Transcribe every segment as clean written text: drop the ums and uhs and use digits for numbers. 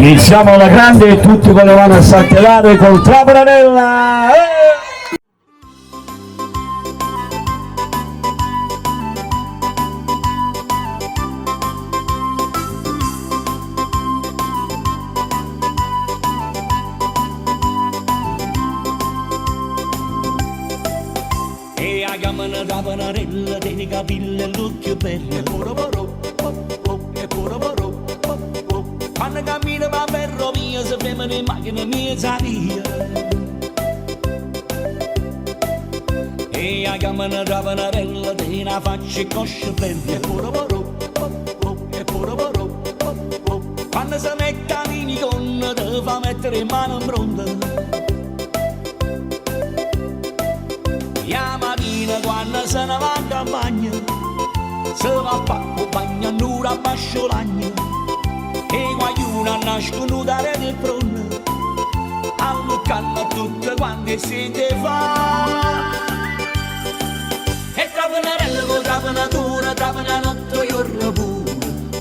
Iniziamo alla grande e tutti con le mani a saltellare col Trapanarella. E a gamana Trapanarella, dei capelli e l'occhio bello, e poro poro, e poro poro. Quando cammino va ferrovia, se fermano in macchina mia salia. E a gamana Trapanarella, dei una faccia e coscia bella, e poro poro, e poro poro. Quando si mette a minigonna, te fa mettere in mano in pronta. La mattina quando se ne va in campagna, se va a fare un bagno a nura a basciolagna. E qualcuno nascono da re del pronno, alluccano tutte quante sente fa. E Trapanarella con Trapanatura, Trapana notte giorno pure.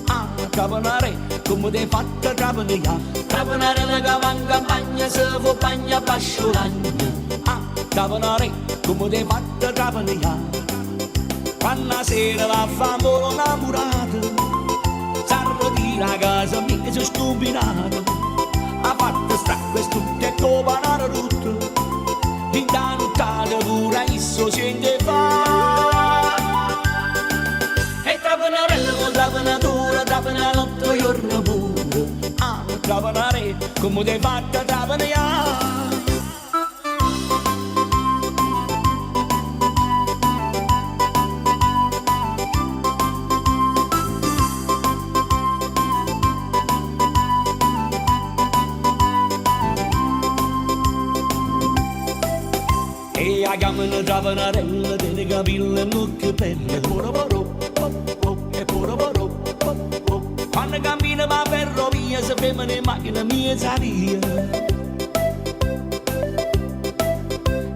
Ah, Trapanare, come ti fatta Trapanare? Trapanarella che va in campagna, se fa bagno a basciolagna. Ah, Trapanare, come ti fatta Trapanare? Quando la sera va a fare un innamorato, sarro di la casa mia sono stupinato. Ha fatto stracco tutte e copanare tutto, in da nottata pure isso sente fa. E Trapanarella con Trapanatura, Trapana notte giorno pure. Ah, Trapanare, come ti fatta Trapanare? E a gamana Trapanarella, dei capelli e l'occhio bello, e poro poro, e poro poro. Quando cammina va ferrovia, se fermano in macchina mia salia.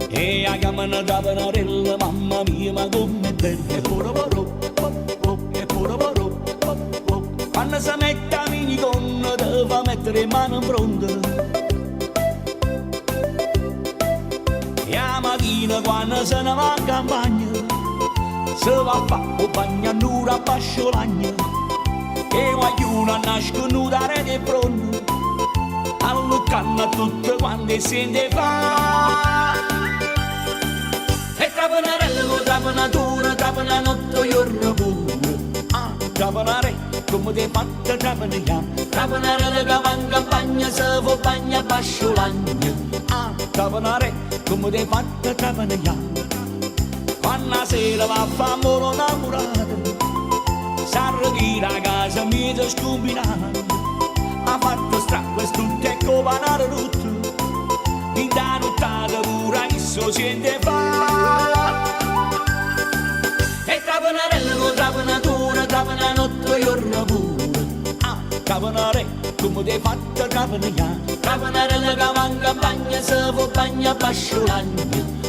E a gamana Trapanarella, mamma mia, ma come bella, e poro poro, e poro poro. Quando si mette a minigonna, te fa mettere in mano in pronta. La mattina quando se ne va in campagna, se va a fare un bagno a nura a basciolagna. E qualcuno nascono da re del pronno, alluccano tutte quante sente fa. E Trapanarella con Trapanatura, Trapana notte giorno pure. Ah, Trapanare, come ti fatta Trapanare? Trapanarella che va in campagna, se fa bagno a basciolagna. Ah, Trapanare, come ti fatta Trapanare? Quando la sera va a fare un innamorato, sarro di la casa mia sono stupinato. Ha fatto stracco e tutte e copanare tutto, in da nottata pure isso sente fa. E Trapanarella con Trapanatura, Trapana notte giorno pure. Ah, Trapanare, come ti fatta Trapanare? Trapanarella che va in campagna, se fa bagno a basciolagna.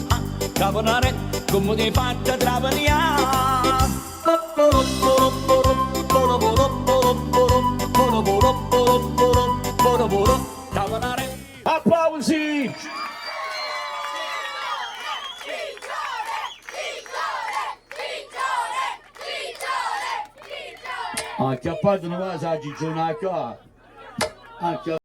Ah, Trapanare, come ti fatta Trapanare? Trapanare. Applausi! Acchiappato non va a Gigione qua.